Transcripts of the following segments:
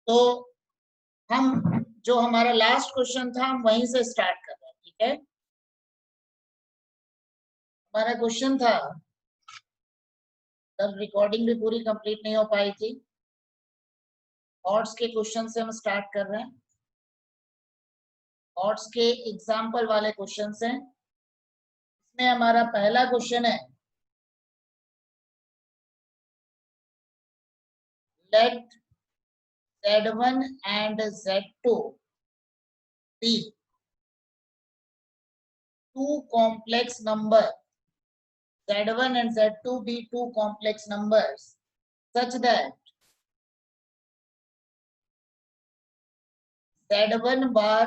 तो हम जो हमारा लास्ट क्वेश्चन था हम वहीं से स्टार्ट कर रहे हैं, ठीक है। हमारा क्वेश्चन था, तब रिकॉर्डिंग भी पूरी कंप्लीट नहीं हो पाई थी। ऑड्स के क्वेश्चन से हम स्टार्ट कर रहे हैं। ऑड्स के एग्जाम्पल वाले क्वेश्चन हैं। इसमें हमारा पहला क्वेश्चन है, late Z1 and Z2 be two complex numbers. Z1 and Z2 be two complex numbers such that Z1 bar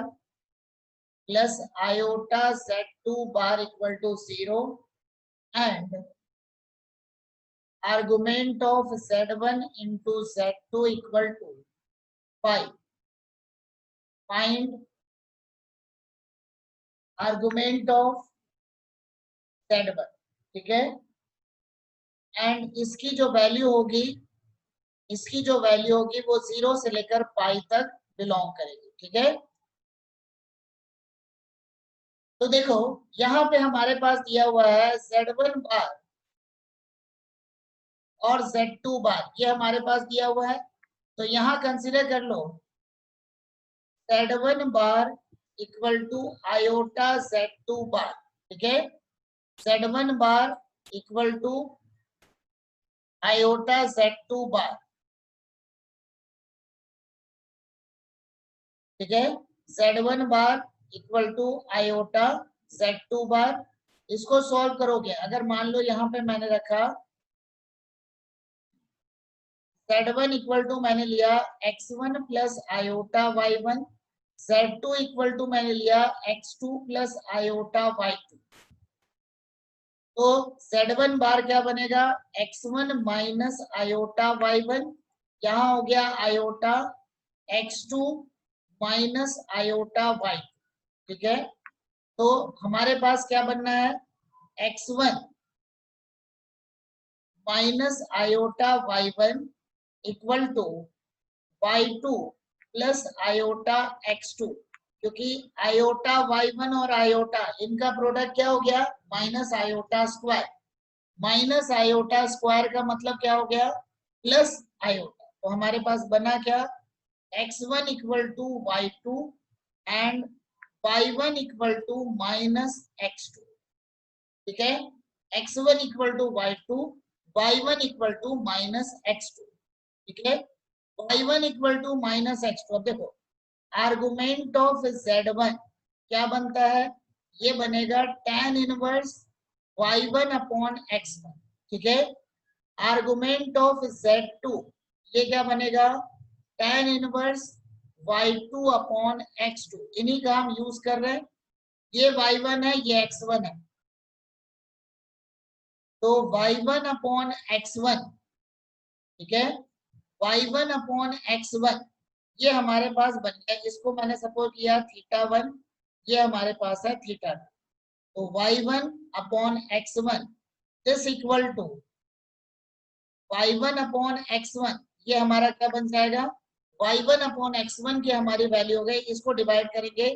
plus iota Z2 bar equal to 0 and argument of Z1 into Z2 equal to 5. Find argument of Z1, ठीक है। And इसकी जो value होगी वो 0 से लेकर पाई तक belong करेगी, ठीक है। तो देखो यहाँ पे हमारे पास दिया हुआ है Z1 बार और Z2 बार, ये हमारे पास दिया हुआ है। तो यहाँ कंसीडर कर लो Z1 bar equal to iota Z2 bar, ठीक है। Z1 bar equal to iota Z2 bar, ठीक है। Z1 bar equal to iota Z2 bar. इसको सॉल्व करोगे, अगर मान लो यहाँ पे मैंने रखा Z1 इक्वल टू मैंने लिया x1 plus iota y1, Z2 equal to मैंने लिया x2 प्लस आयोटा y2। तो Z1 बार क्या बनेगा, x1 माइनस आयोटा y1, यहाँ हो गया iota x2 minus iota y, ठीक है। तो हमारे पास क्या बनना है, x1 minus iota y1 equal to y2 plus iota x2, क्योंकि आयोटा y1 और आयोटा इनका प्रोडक्ट क्या हो गया, minus iota square. Minus iota square का मतलब क्या हो गया, प्लस आयोटा। तो हमारे पास बना क्या, x1 equal to y2 and y1 equal to minus x2, ठीक है। x1 equal to y2, y1 equal to minus x2, ठीक है। y1 equal to minus x2। अब देखो आर्गुमेंट ऑफ Z1 क्या बनता है, ये बनेगा tan inverse y1 upon x1, ठीक है। आर्गुमेंट ऑफ Z2 ये क्या बनेगा, tan inverse y2 upon x2। इन्हीं का हम यूज कर रहे हैं। ये y1 है, ये x1 है, तो y1 अपॉन x1, ठीक है। y1 अपॉन x1 ये हमारे पास बन गया, इसको मैंने सपोज किया θ1, ये हमारे पास है θ2। तो y1 upon x1 this equal to y1 upon x1, ये हमारा क्या बन जाएगा, y1 अपॉन x1 की हमारी वैल्यू हो गई, इसको डिवाइड करेंगे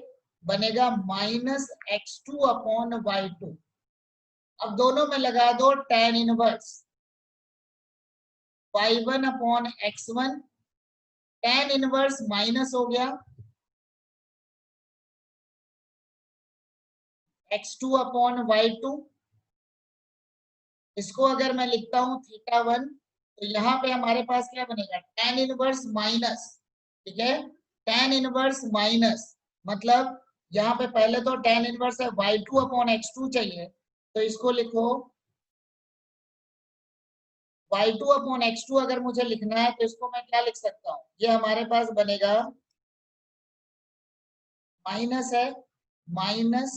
बनेगा माइनस x2 अपॉन y2। अब दोनों में लगा दो tan inverse y1 upon x1, tan inverse minus हो गया x2 अपॉन y2। इसको अगर मैं लिखता हूं θ1, तो यहाँ पे हमारे पास क्या बनेगा, tan इनवर्स माइनस, ठीक है। tan इनवर्स माइनस मतलब यहाँ पे पहले तो tan इनवर्स है y2 अपॉन x2 चाहिए, तो इसको लिखो y2 अपॉन x2। अगर मुझे लिखना है तो इसको मैं क्या लिख सकता हूँ, ये हमारे पास बनेगा माइनस है minus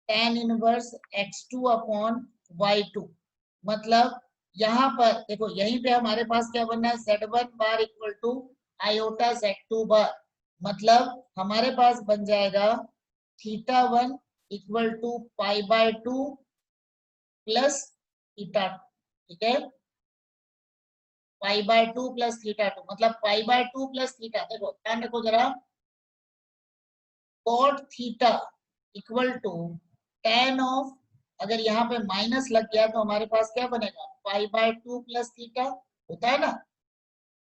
tan inverse x2 upon y2। मतलब यहाँ पर देखो, यहीं पे हमारे पास क्या बनना है, Z1 bar equal to iota Z2 bar. मतलब हमारे पास बन जाएगा θ1 इक्वल टू π/2 प्लस θ2, ठीक है। π/2 प्लस θ2, मतलब π/2 प्लस थीटा। देखो ध्यान रखो जरा, cot theta equal to tan of, अगर यहाँ पे माइनस लग गया तो हमारे पास क्या बनेगा, π/2 प्लस थीटा होता है ना।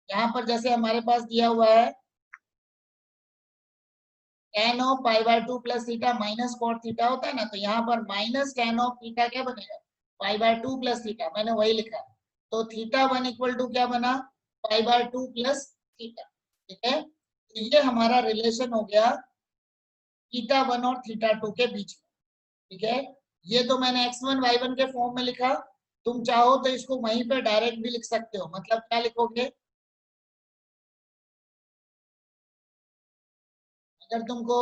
यहाँ पर जैसे हमारे पास दिया हुआ है tan of π/2 plus theta minus cot theta होता है ना, तो यहाँ पर माइनस tan ऑफ थीटा क्या बनेगा, π/2 प्लस थीटा, मैंने वही लिखा। तो θ1 इक्वल टू क्या बना, π/2 प्लस थीटा। ठीक है, तो ये हमारा रिलेशन हो गया θ1 और θ2 के बीच में। ठीक है, ये तो मैंने x1 y1 के फॉर्म में लिखा। तुम चाहो तो इसको वहीं पे डायरेक्ट भी लिख सकते हो, मतलब क्या लिखोगे, अगर तुमको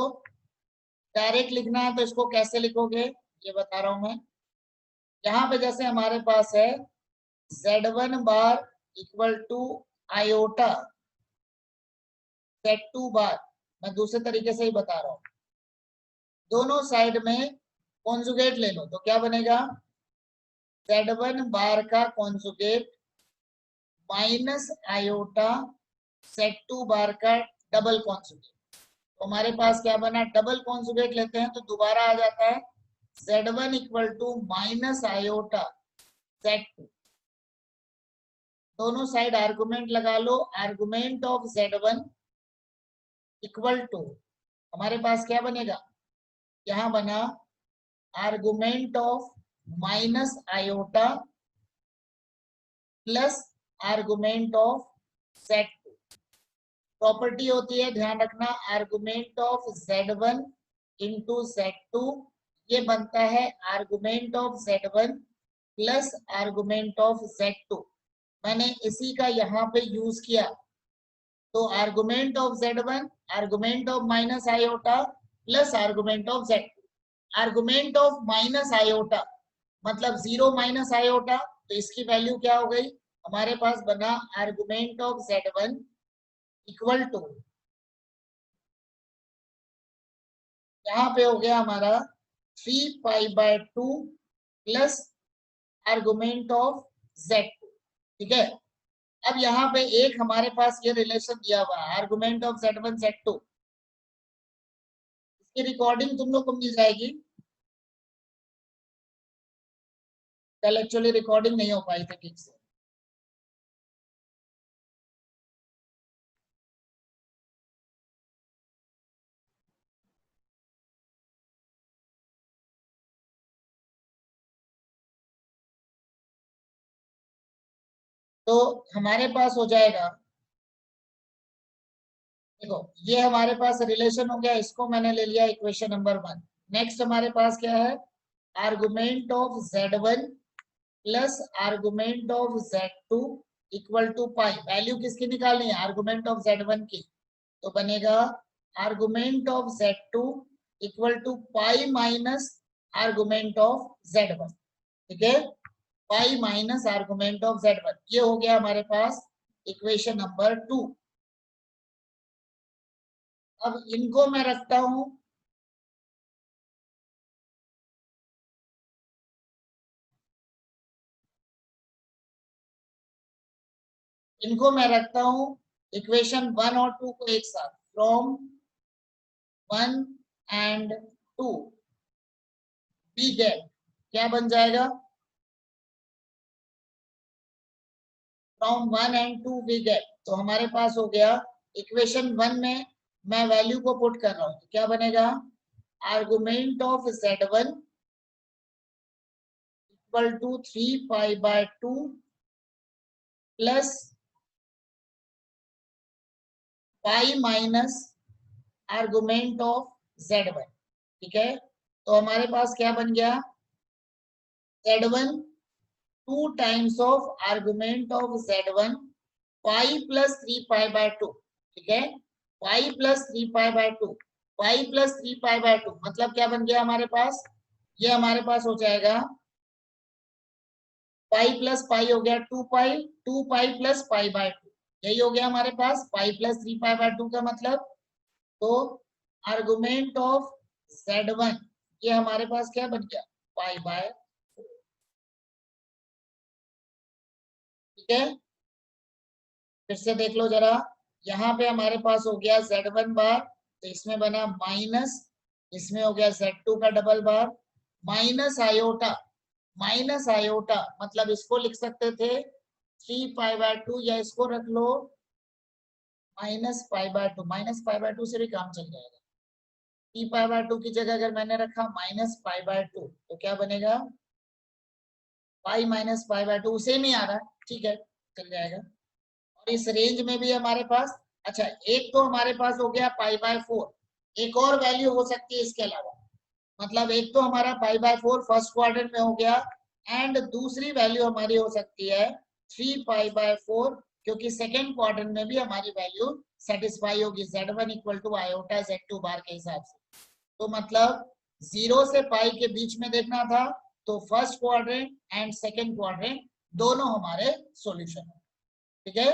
डायरेक्ट लिखना है तो इसको कैसे लिखोगे, ये बता रहा हूं मैं। यहाँ पे जैसे हमारे पास है z1 bar equal to iota z2 bar, मैं दूसरे तरीके से ही बता रहा हूँ, दोनों साइड में कॉन्जुगेट ले लो तो क्या बनेगा, z1 बार का कॉन्जुगेट माइनस आयोटा z2 बार का डबल कॉन्जुगेट। तो हमारे पास क्या बना, डबल कॉन्जुगेट लेते हैं तो दोबारा आ जाता है z1 equal to minus iota z2, दोनों साइड आर्गुमेंट लगा लो, argument of z1 equal to हमारे पास क्या बनेगा, यहां बना argument of minus iota plus argument of z2। Property होती है, ध्यान रखना, argument of z1 into z2, ये बनता है argument of z1 plus argument of z2। मैंने इसी का यहाँ पे यूज किया, तो argument of z1 argument of minus iota plus argument of z2। Argument of minus iota मतलब 0 माइनस आयोटा, तो इसकी वैल्यू क्या हो गई, हमारे पास बना argument of z1 equal to, यहाँ पे हो गया हमारा 3π/2 प्लस आर्गुमेंट ऑफ z2। ठीक है, अब यहाँ पे एक हमारे पास ये रिलेशन दिया हुआ है आर्गुमेंट ऑफ z1 z2, इसकी रिकॉर्डिंग तुम लोग को मिल जाएगी। कल एक्चुअली रिकॉर्डिंग नहीं हो पाई थी ठीक से। तो हमारे पास हो जाएगा, देखो ये हमारे पास रिलेशन हो गया, इसको मैंने ले लिया इक्वेशन नंबर 1। नेक्स्ट हमारे पास क्या है, argument of z1 plus argument of z2 equal to pi. Value किसकी निकालनी है, आर्गुमेंट ऑफ z1 की, तो बनेगा argument of z2 equal to pi minus argument of z1। ठीक है, पाई माइनस आर्गुमेंट ऑफ z1, ये हो गया हमारे पास इक्वेशन नंबर 2। अब इनको मैं रखता हूं, इनको मैं रखता हूं इक्वेशन 1 और 2 को एक साथ, फ्रॉम 1 एंड 2 वी गेट, क्या बन जाएगा, फ्रॉम 1 एंड 2 वी गेट, तो हमारे पास हो गया इक्वेशन 1 में मैं वैल्यू को पुट कर रहा हूं, तो क्या बनेगा, argument of z1 equal to 3π/2 plus pi minus argument of z1। ठीक है, तो हमारे पास क्या बन गया, z1 2 times of argument of z1 pi plus 3π/2। ठीक है, पाई प्लस 3π/2, पाई प्लस 3π/2 मतलब क्या बन गया हमारे पास, ये हमारे पास हो जाएगा पाई प्लस पाई हो गया 2 पाई, 2 पाई प्लस π/2, यही हो गया हमारे पास पाई प्लस 3π/2 का मतलब। तो आर्गुमेंट ऑफ z1 ये हमारे पास क्या बन गया, π/, ठीक है। फिर से देख लो जरा, यहाँ पे हमारे पास हो गया Z1 बार, तो इसमें बना माइनस, इसमें हो गया Z2 का डबल बार, माइनस आयोटा मतलब इसको लिख सकते थे 3π/2, या इसको रख लो -π/2, -π/2 से भी काम चल जाएगा। 3π/2 की जगह अगर मैंने रखा -π/2 तो क्या बनेगा, पाई माइनस π/2, सेम ही आ रहा है, ठीक है, चल जाएगा। और इस रेंज में भी हमारे पास, अच्छा एक तो हमारे पास हो गया π/4, एक और वैल्यू हो सकती है इसके अलावा, मतलब एक तो हमारा π/4 फर्स्ट क्वाड्रेंट में हो गया, एंड दूसरी वैल्यू हमारी हो सकती है 3π/4, क्योंकि सेकेंड क्वाड्रेंट में भी हमारी वैल्यू सेटिस्फाई होगी Z1 equal to iota Z2 बार के हिसाब से। तो मतलब 0 से पाई के बीच में देखना था, तो first quadrant and second quadrant दोनों हमारे सॉल्यूशन है, ठीक है।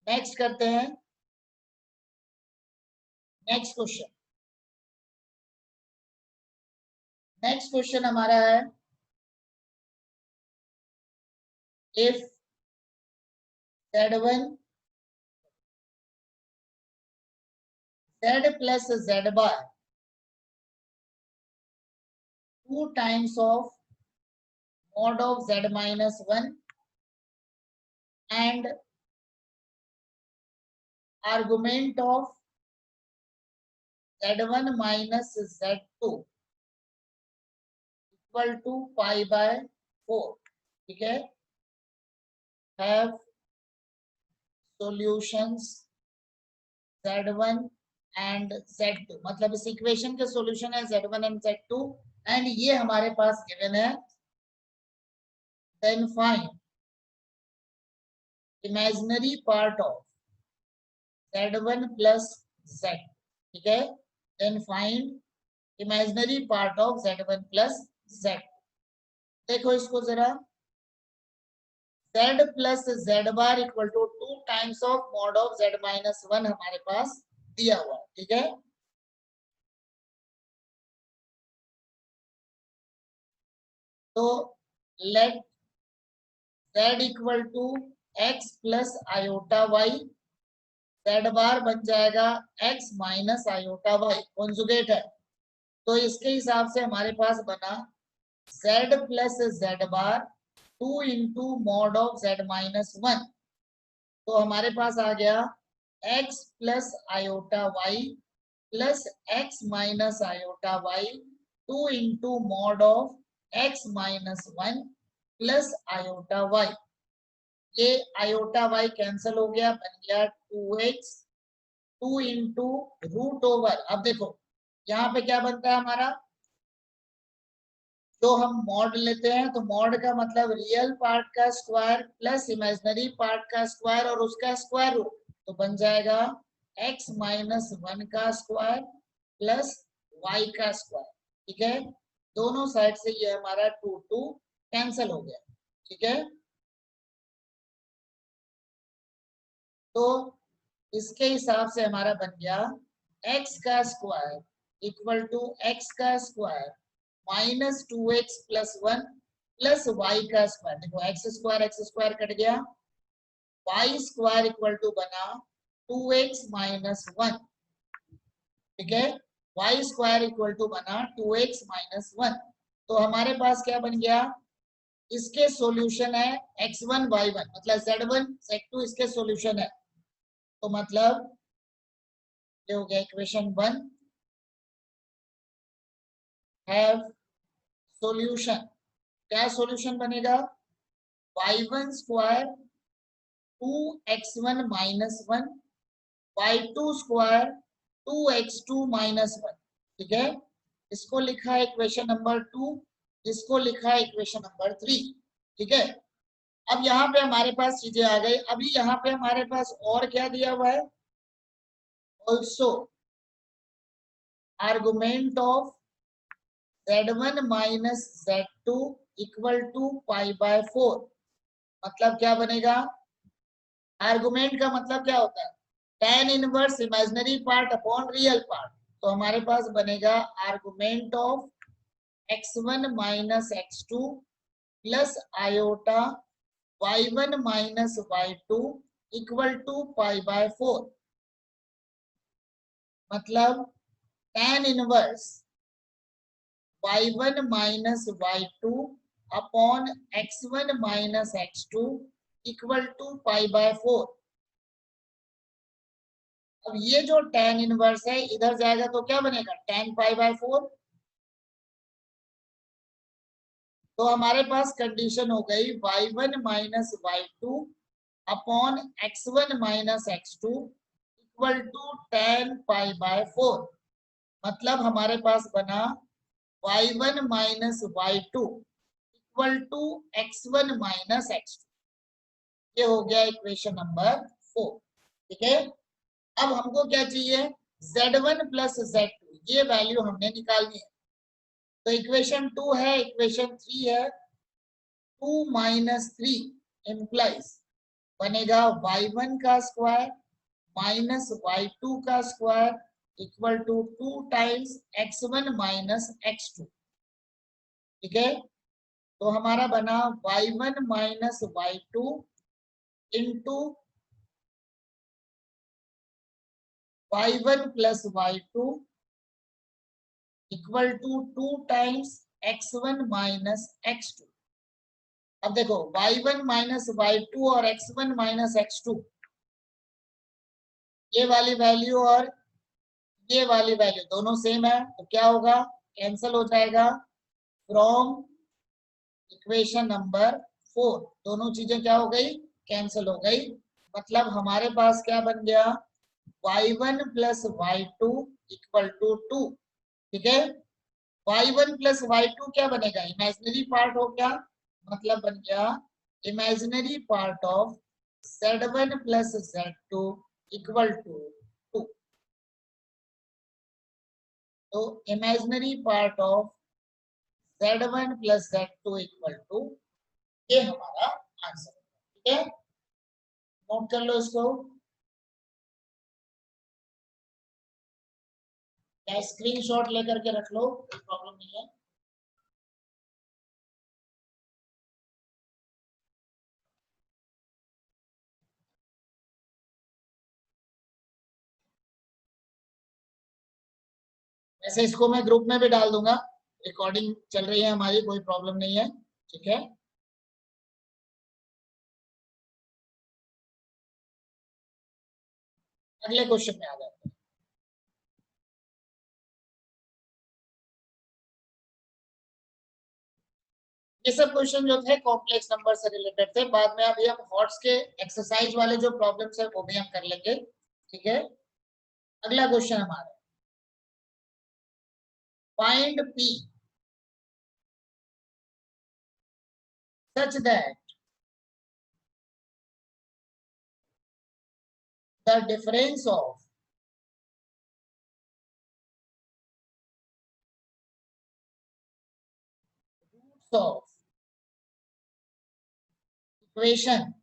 नेक्स्ट करते हैं, नेक्स्ट क्वेश्चन। नेक्स्ट क्वेश्चन हमारा है, if Z1 Z plus Z bar 2 times of mod of Z minus 1 and argument of Z1 minus Z2 equal to π/4, ठीक है। Have solutions Z1 and Z2, मतलब इस इक्वेशन के solution है Z1 and Z2, and ये हमारे पास given है। Then find imaginary part of Z1 plus Z, ठीक है। Then find imaginary part of Z1 plus Z। देखो इसको जरा, Z plus Z bar equal to 2 times of mod of Z minus 1 हमारे पास दिया हुआ है, ठीक है। तो let Z equal to x plus iota y, Z bar बन जाएगा x minus iota y, conjugate है। तो इसके हिसाब से हमारे पास बना Z plus Z bar 2 into mod of Z minus 1, तो हमारे पास आ गया x plus iota y plus x minus iota y 2 into mod of x minus 1 plus iota y। ये आयोटा y कैंसिल हो गया, बन गया 2x 2 इंटू रूट ओवर। अब देखो यहाँ पे क्या बनता है हमारा, जो हम मॉड लेते हैं तो मॉड का मतलब रियल पार्ट का स्क्वायर प्लस इमेजिनरी पार्ट का स्क्वायर और उसका स्क्वायर रूट, तो बन जाएगा x माइनस 1 का स्क्वायर प्लस y का स्क्वायर, ठीक है। दोनों साइड से ये हमारा 2 2 कैंसिल हो गया, ठीक है। तो इसके हिसाब से हमारा बन गया x का स्क्वायर इक्वल टू x का square minus 2x plus 1 plus y का स्क्वायर। देखो x स्क्वायर कट गया, y स्क्वायर इक्वल टू बना 2x माइनस 1, ठीक है। y स्क्वायर इक्वल टू बना 2x माइनस 1। तो हमारे पास क्या बन गया, इसके सॉल्यूशन है x1 y1, मतलब z1 z2 इसके सॉल्यूशन है। तो मतलब ये हो गया इक्वेशन 1, हैव सॉल्यूशन। क्या सॉल्यूशन बनेगा, y1 square 2x1 minus 1 y2 square 2x2 minus 1, ठीक है। इसको लिखा है इक्वेशन नंबर 2, इसको लिखा है इक्वेशन नंबर 3, ठीक है। अब यहाँ पे हमारे पास चीजें आ गई। अभी यहाँ पे हमारे पास और क्या दिया हुआ है, also argument of Z1 minus Z2 equal to π/4, मतलब क्या बनेगा, आर्गुमेंट का मतलब क्या होता है, tan inverse imaginary part upon real part. तो हमारे पास बनेगा argument of x1 minus x2 plus iota y1 minus y2 equal to π/4। मतलब tan inverse y1 minus y2 upon x1 minus x2 equal to π/4। अब ये जो tan इनवर्स है इधर जाएगा तो क्या बनेगा, tan π/4। तो हमारे पास कंडीशन हो गई y1 minus y2 upon x1 minus x2 equal to tan π/4। मतलब हमारे पास बना y1 minus y2 equal to x1 minus x2। ये हो गया इक्वेशन नंबर 4। ठीक है, अब हमको क्या चाहिए, z1 प्लस z2, ये वैल्यू हमने निकालनी है। तो इक्वेशन 2 है, इक्वेशन 3 है। 2 माइनस 3 इम्प्लाइज बनेगा y1 का स्क्वायर माइनस y2 का square equal to 2 times x1 minus x2। ठीक है, तो हमारा बना y1 minus y2 into y1 plus y2 equal to 2 times x1 minus x2। अब देखो y1 माइनस y2 और x1 माइनस x2, ये वाली वैल्यू और ये वाली वैल्यू दोनों सेम है, तो क्या होगा, कैंसिल हो जाएगा। फ्रॉम इक्वेशन नंबर 4 दोनों चीजें क्या हो गई, कैंसिल हो गई। मतलब हमारे पास क्या बन गया, y1 plus y2 equal to 2। ठीक है, y1 प्लस y2 क्या बनेगा, इमेजिनरी पार्ट हो गया, मतलब बन गया imaginary part of z1 plus z2 equal to 2। तो imaginary part of z1 plus z2 equal to, ये हमारा आंसर। ठीक है, नोट कर लो इसको, या स्क्रीनशॉट लेकर के रख लो, कोई प्रॉब्लम नहीं है। वैसे इसको मैं ग्रुप में भी डाल दूंगा, रिकॉर्डिंग चल रही है हमारी, कोई प्रॉब्लम नहीं है। ठीक है, अगले क्वेश्चन में आ जाते हैं। ये सब क्वेश्चन जो थे कॉम्प्लेक्स नंबर से रिलेटेड थे, बाद में अभी हम हॉट्स के एक्सरसाइज वाले जो प्रॉब्लम्स है वो भी हम कर लेंगे। ठीक है, अगला क्वेश्चन हमारा, find P such that the difference of roots of equation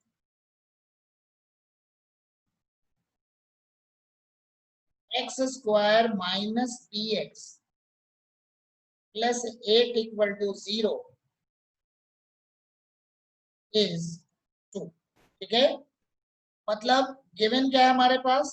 x square minus px plus 8 equal to 0 is 2। ठीक है, मतलब गिवन क्या है हमारे पास,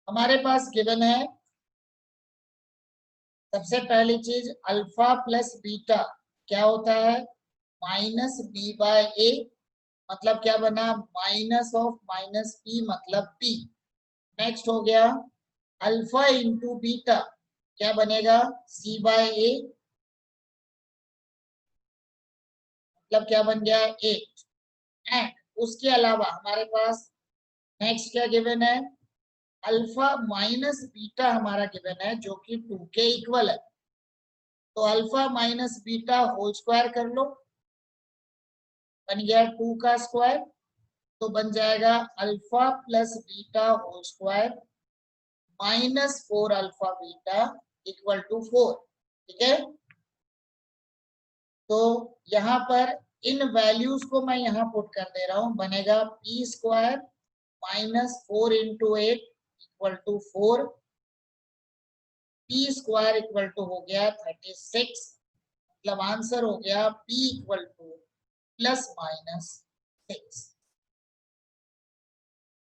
हमारे पास गिवन है सबसे पहली चीज अल्फा प्लस बीटा क्या होता है, माइनस b/a। मतलब क्या बना, माइनस ऑफ माइनस p मतलब p। नेक्स्ट हो गया अल्फा इंटू बीटा, क्या बनेगा c/a, मतलब क्या बन गया 8। एंड उसके अलावा हमारे पास नेक्स्ट क्या गिवन है, अल्फा माइनस बीटा हमारा गिवन है जो कि 2 के इक्वल है। तो alpha minus beta whole square कर लो, बन गया 2 का स्क्वायर। तो बन जाएगा alpha plus beta whole square minus 4 alpha beta equal to 4। ठीक है, तो यहाँ पर इन वैल्यूज को मैं यहाँ पुट कर दे रहा हूं, बनेगा P square minus 4 into 8 equal to 4, P square equal to हो गया 36, मतलब आंसर हो गया P equal to plus minus 6।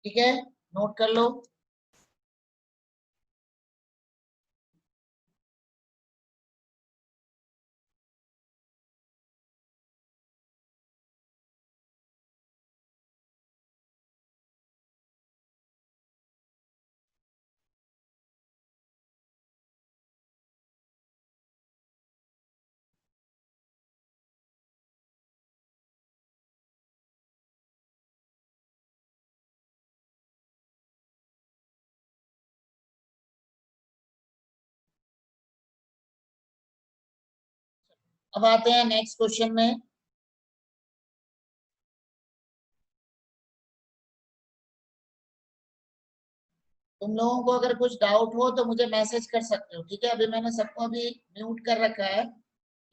ठीक है, नोट कर लो। अब आते हैं नेक्स्ट क्वेश्चन में। तुम लोगों को अगर कुछ डाउट हो तो मुझे मैसेज कर सकते हो, ठीक है। अभी मैंने सबको अभी म्यूट कर रखा है,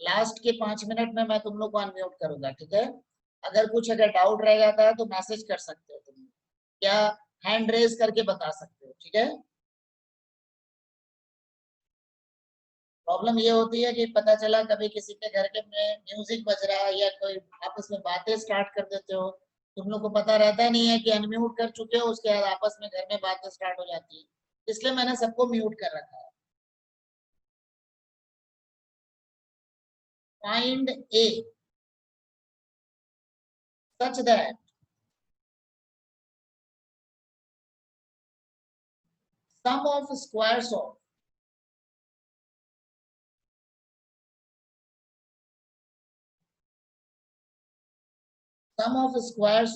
लास्ट के 5 मिनट में मैं तुम लोग को अनम्यूट करूंगा, ठीक है। अगर डाउट रह जाता है तो मैसेज कर सकते हो तुम, या हैंड रेज करके बता सकते हो, ठीक है। प्रॉब्लम ये होती है कि पता चला कभी किसी के घर के में म्यूजिक बज रहा है या कोई आपस में बातें स्टार्ट कर देते हो, तुम लोग को पता रहता नहीं है कि अनम्यूट कर चुके हो, उसके बाद आपस में घर में बातें स्टार्ट हो जाती है, इसलिए मैंने सबको म्यूट कर रखा है। Find A such that sum of squares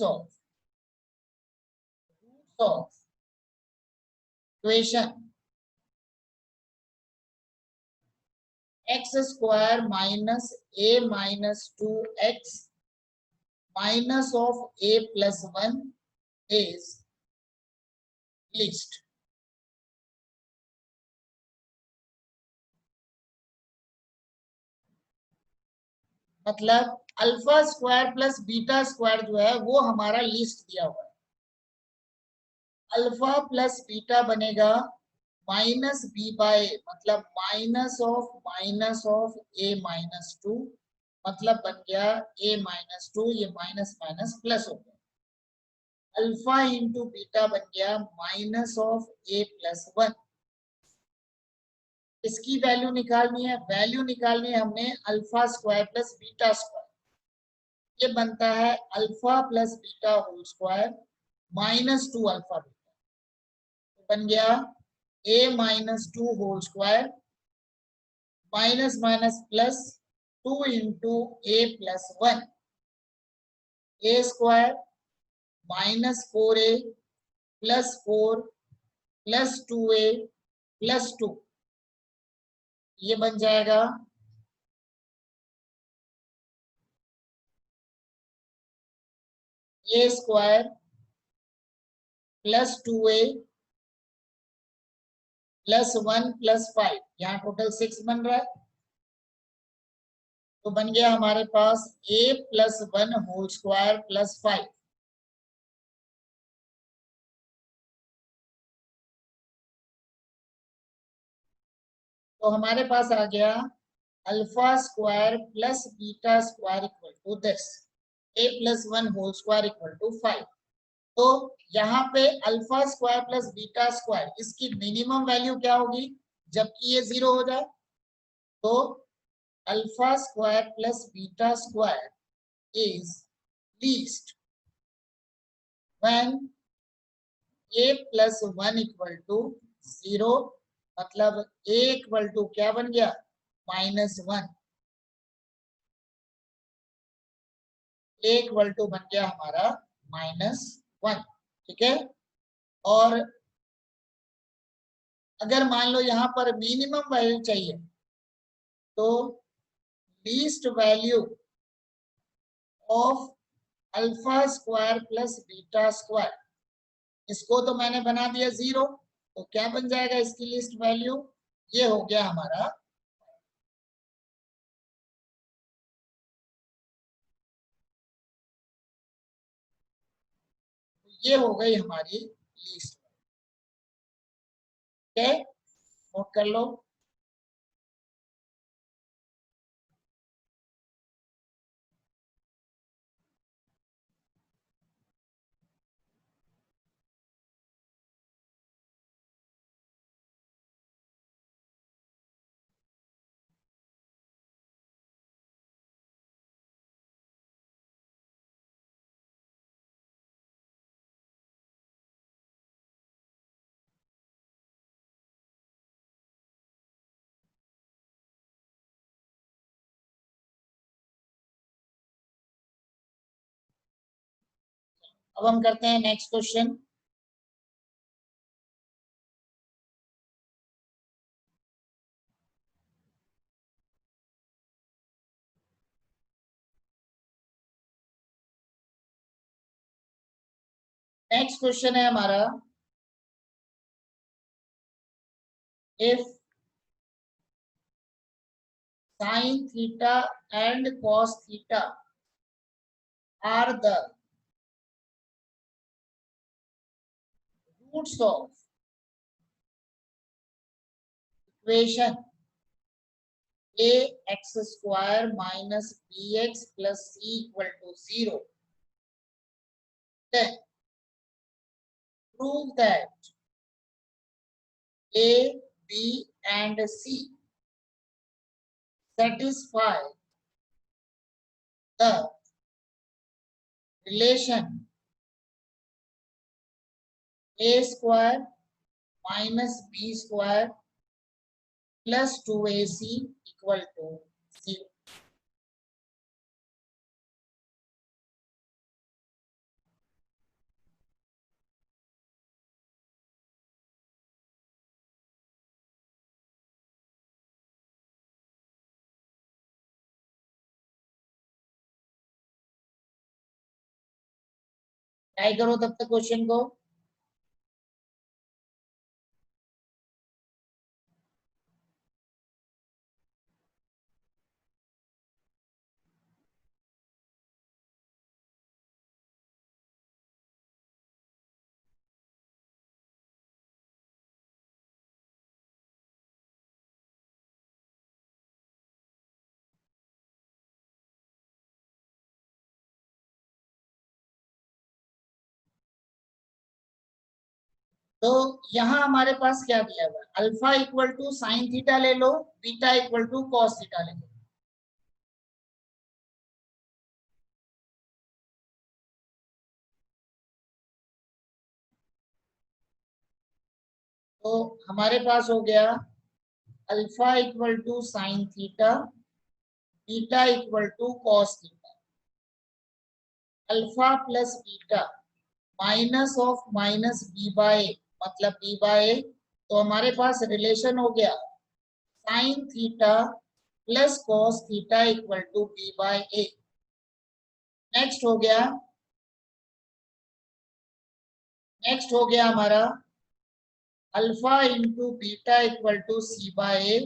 of roots of equation x square minus a minus 2x minus of a plus 1 is least। मतलब alpha square plus beta square जो है वो हमारा लीस्ट दिया हुआ है। अल्फा प्लस बीटा बनेगा minus B by, मतलब माइनस ऑफ ए माइनस 2, मतलब बन गया ए माइनस 2, ये माइनस माइनस प्लस हो गया, अल्फा इंटू बीटा बन गया माइनस ऑफ ए प्लस 1। इसकी वैल्यू निकालनी है, हमने alpha square plus beta square, ये बनता है alpha plus beta whole square minus 2 alpha beta, तो बन गया A minus 2 whole square minus minus plus 2 into A plus 1, A square minus 4a plus 4 plus 2a plus 2, ये बन जाएगा A square plus 2a plus 1 plus 5, यहाँ total 6 बन रहा है, तो बन गया हमारे पास a plus 1 whole square plus 5। तो हमारे पास आ गया alpha square plus beta square equal to this, a plus 1 whole square equal to 5। तो यहाँ पे alpha square plus beta square, इसकी मिनिमम वैल्यू क्या होगी जबकि ये 0 हो जाए, तो alpha square plus beta square is least when a plus 1 equal to 0, मतलब a इक्वल टू क्या बन गया -1, a इक्वल टू बन गया हमारा -1, ठीक है। और अगर मान लो यहाँ पर मिनिमम वैल्यू चाहिए, तो least value of alpha square plus beta square, इसको तो मैंने बना दिया 0, तो क्या बन जाएगा इसकी लिस्ट वैल्यू, ये हो गया हमारा, ये हो गई हमारी लिस्ट। है, नोट कर लो। अब हम करते हैं नेक्स्ट क्वेश्चन। नेक्स्ट क्वेश्चन है हमारा, if sin theta and cos theta are the roots of equation ax square minus bx plus c equal to 0, then prove that a, b and c satisfy the relation a square minus b square plus 2ac equal to 0. Try करो तब तक question को। तो यहाँ हमारे पास क्या दिया हुआ है, alpha equal to sine theta ले लो, beta equal to cos theta ले लो। तो हमारे पास हो गया alpha equal to sine theta, beta equal to cos theta. Alpha plus beta minus of minus B by मतलब बी बाय, तो हमारे पास रिलेशन हो गया sine theta plus cos theta equal to B by A. Next हो गया, next हो गया हमारा alpha into beta equal to C by A,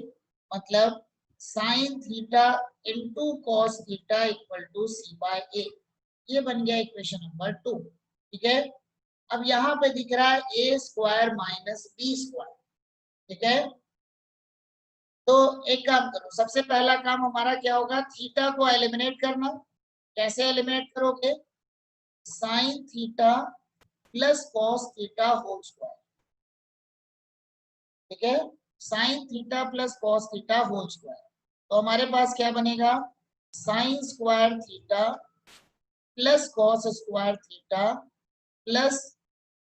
मतलब sine theta into cos theta equal to C by A. ये बन गया इक्वेशन नंबर 2। ठीक है, अब यहाँ पे दिख रहा है ए स्क्वायर माइनस बी स्क्वायर। ठीक है, तो एक काम करो, सबसे पहला काम हमारा क्या होगा, थीटा को एलिमिनेट करना। कैसे एलिमिनेट करोगे, sine theta plus cos theta whole square. ठीक है, sine theta plus cos theta whole square. तो हमारे पास क्या बनेगा, sine square theta plus cos square theta plus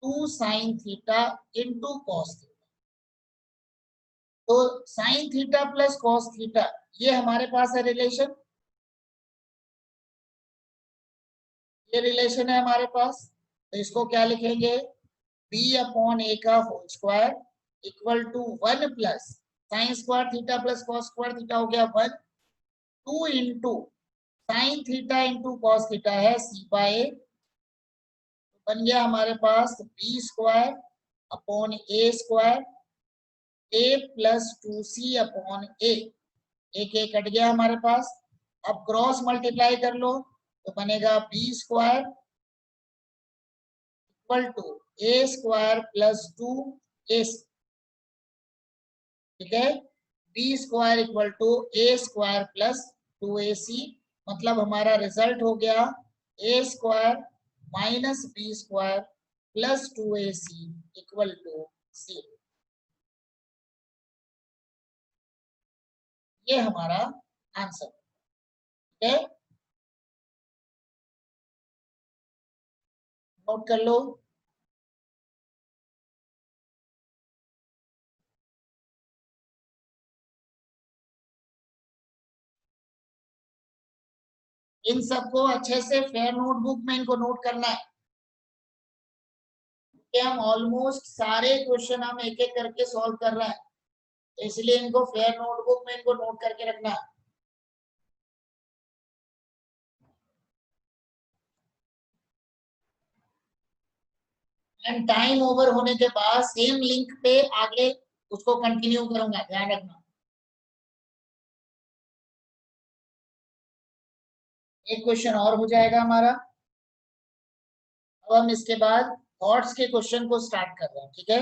2 sine theta into cos theta. तो sine theta plus cos theta ये हमारे पास है रिलेशन, ये रिलेशन है हमारे पास। तो इसको क्या लिखेंगे, b अपॉन ए का whole square equal to 1 plus sine square theta plus cos square theta हो गया 1, 2 into sine theta into cos theta है सी बाय ए। बन गया हमारे पास B square upon A square A plus 2c upon A. एक एक cut गया हमारे पास। अब क्रॉस मल्टीप्लाई कर लो तो बनेगा B square equal to A square plus 2 A. ठीक है। B square equal to A square plus 2ac, मतलब हमारा रिजल्ट हो गया A square minus B square plus 2ac equal to 0। ये हमारा आंसर है। नोट कर लो। इन सबको अच्छे से फेयर नोटबुक में इनको नोट करना है कि हम ऑलमोस्ट सारे क्वेश्चन हम एक एक करके सॉल्व कर रहे हैं, तो इसलिए इनको फेयर नोटबुक में इनको नोट करके रखना है। एंड टाइम ओवर होने के बाद सेम लिंक पे आगे उसको कंटिन्यू करूंगा, ध्यान रखना। एक क्वेश्चन और हो जाएगा हमारा। अब हम इसके बाद थॉट्स के क्वेश्चन को स्टार्ट कर रहे हैं, ठीक है।